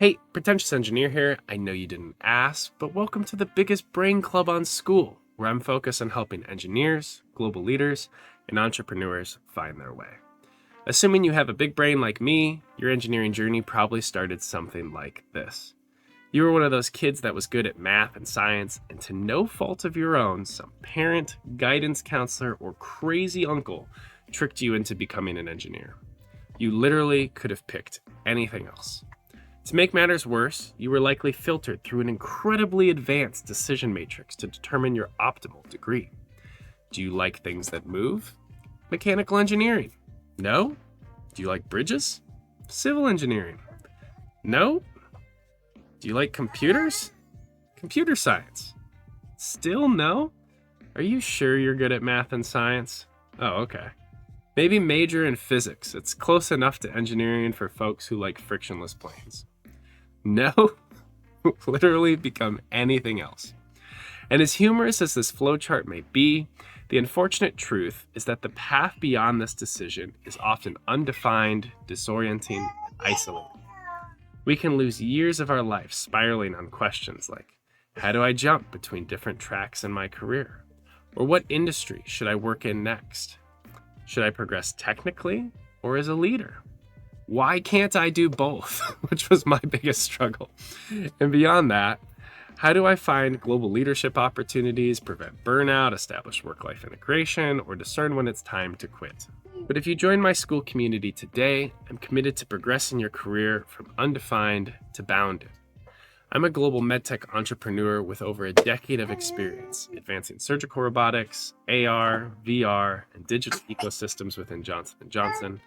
Hey, Pretentious Engineer here. I know you didn't ask, but welcome to the biggest brain club on school, where I'm focused on helping engineers, global leaders, and entrepreneurs find their way. Assuming you have a big brain like me, your engineering journey probably started something like this. You were one of those kids that was good at math and science, and to no fault of your own, some parent, guidance counselor, or crazy uncle tricked you into becoming an engineer. You literally could have picked anything else. To make matters worse, you were likely filtered through an incredibly advanced decision matrix to determine your optimal degree. Do you like things that move? Mechanical engineering. No? Do you like bridges? Civil engineering. No? Do you like computers? Computer science. Still no? Are you sure you're good at math and science? Oh, okay. Maybe major in physics. It's close enough to engineering for folks who like frictionless planes. No, literally become anything else. And as humorous as this flowchart may be, the unfortunate truth is that the path beyond this decision is often undefined, disorienting, and isolating. We can lose years of our life spiraling on questions like, how do I jump between different tracks in my career? Or what industry should I work in next? Should I progress technically or as a leader? Why can't I do both? Which was my biggest struggle. And beyond that, how do I find global leadership opportunities, prevent burnout, establish work-life integration, or discern when it's time to quit? But if you join my school community today, I'm committed to progressing your career from undefined to bounded. I'm a global MedTech entrepreneur with over a decade of experience advancing surgical robotics, AR, VR, and digital ecosystems within Johnson & Johnson.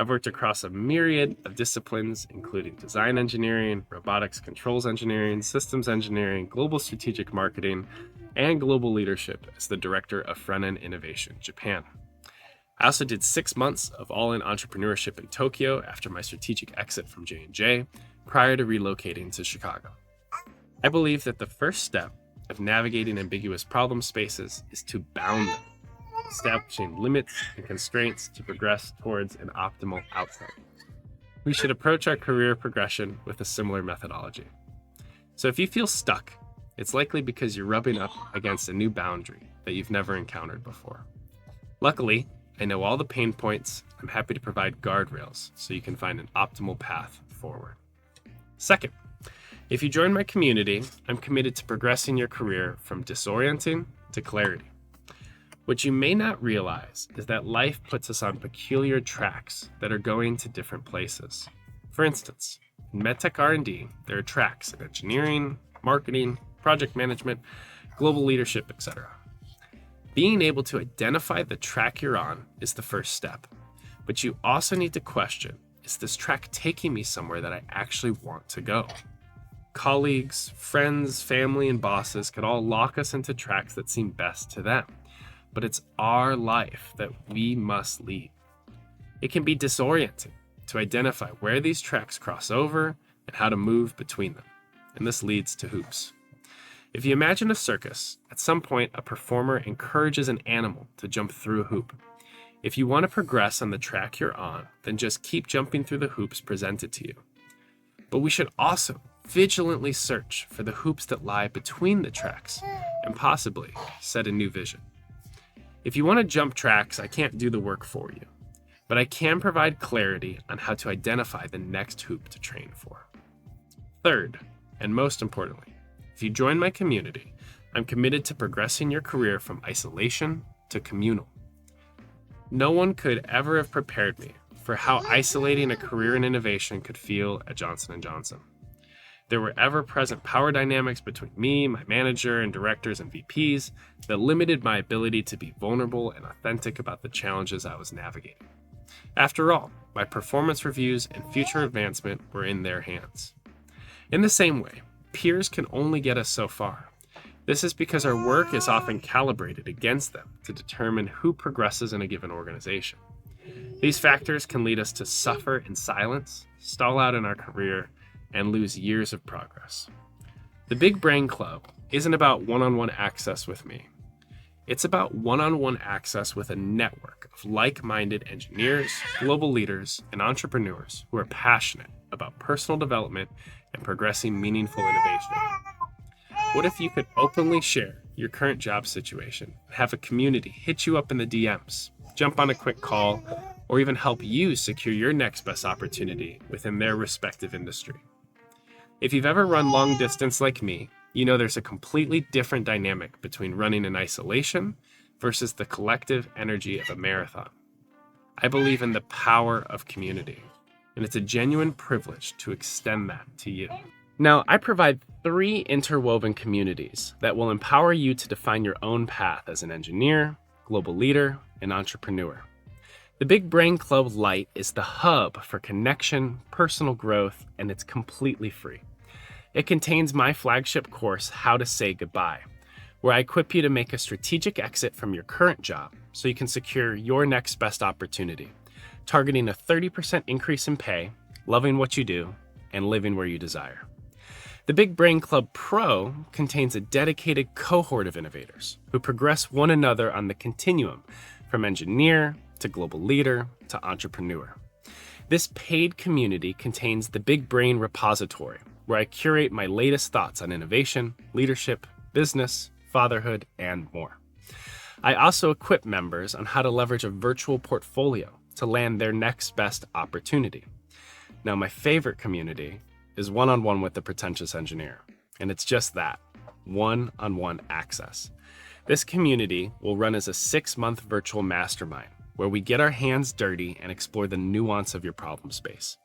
I've worked across a myriad of disciplines, including design engineering, robotics controls engineering, systems engineering, global strategic marketing, and global leadership as the director of front-end innovation, Japan. I also did 6 months of all-in entrepreneurship in Tokyo after my strategic exit from J&J, prior to relocating to Chicago. I believe that the first step of navigating ambiguous problem spaces is to bound them, establishing limits and constraints to progress towards an optimal outcome. We should approach our career progression with a similar methodology. So if you feel stuck, it's likely because you're rubbing up against a new boundary that you've never encountered before. Luckily, I know all the pain points. I'm happy to provide guardrails so you can find an optimal path forward. Second, if you join my community, I'm committed to progressing your career from disorienting to clarity. What you may not realize is that life puts us on peculiar tracks that are going to different places. For instance, in MedTech R&D, there are tracks in engineering, marketing, project management, global leadership, etc. Being able to identify the track you're on is the first step, but you also need to question, is this track taking me somewhere that I actually want to go? Colleagues, friends, family, and bosses could all lock us into tracks that seem best to them. But it's our life that we must lead. It can be disorienting to identify where these tracks cross over and how to move between them. And this leads to hoops. If you imagine a circus, at some point a performer encourages an animal to jump through a hoop. If you want to progress on the track you're on, then just keep jumping through the hoops presented to you. But we should also vigilantly search for the hoops that lie between the tracks and possibly set a new vision. If you want to jump tracks, I can't do the work for you, but I can provide clarity on how to identify the next hoop to train for. Third, and most importantly, if you join my community, I'm committed to progressing your career from isolation to communal. No one could ever have prepared me for how isolating a career in innovation could feel at Johnson & Johnson. There were ever-present power dynamics between me, my manager, and directors and VPs that limited my ability to be vulnerable and authentic about the challenges I was navigating. After all, my performance reviews and future advancement were in their hands. In the same way, peers can only get us so far. This is because our work is often calibrated against them to determine who progresses in a given organization. These factors can lead us to suffer in silence, stall out in our career, and lose years of progress. The Big Brain Club isn't about one-on-one access with me. It's about one-on-one access with a network of like-minded engineers, global leaders, and entrepreneurs who are passionate about personal development and progressing meaningful innovation. What if you could openly share your current job situation, have a community hit you up in the DMs, jump on a quick call, or even help you secure your next best opportunity within their respective industry? If you've ever run long distance like me, you know there's a completely different dynamic between running in isolation versus the collective energy of a marathon. I believe in the power of community, and it's a genuine privilege to extend that to you. Now, I provide 3 interwoven communities that will empower you to define your own path as an engineer, global leader, and entrepreneur. The Big Brain Club Lite is the hub for connection, personal growth, and it's completely free. It contains my flagship course, How to Say Goodbye, where I equip you to make a strategic exit from your current job so you can secure your next best opportunity, targeting a 30% increase in pay, loving what you do, and living where you desire. The Big Brain Club Pro contains a dedicated cohort of innovators who progress one another on the continuum from engineer to global leader to entrepreneur. This paid community contains the Big Brain Repository, where I curate my latest thoughts on innovation, leadership, business, fatherhood, and more. I also equip members on how to leverage a virtual portfolio to land their next best opportunity. Now, my favorite community is one-on-one with the Pretentious Engineer, and it's just that, one-on-one access. This community will run as a 6-month virtual mastermind where we get our hands dirty and explore the nuance of your problem space.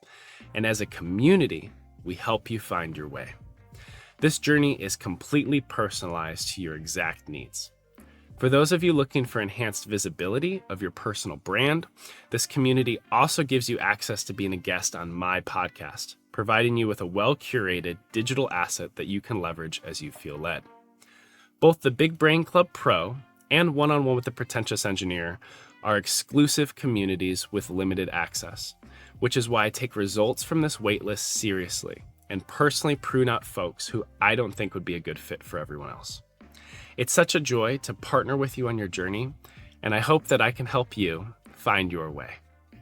And as a community, we help you find your way. This journey is completely personalized to your exact needs. For those of you looking for enhanced visibility of your personal brand, this community also gives you access to being a guest on my podcast, providing you with a well-curated digital asset that you can leverage as you feel led. Both the Big Brain Club Pro and One-on-One with the Pretentious Engineer are exclusive communities with limited access, which is why I take results from this waitlist seriously and personally prune out folks who I don't think would be a good fit for everyone else. It's such a joy to partner with you on your journey, and I hope that I can help you find your way.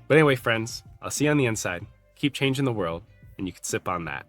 But anyway, friends, I'll see you on the inside. Keep changing the world, and you can sip on that.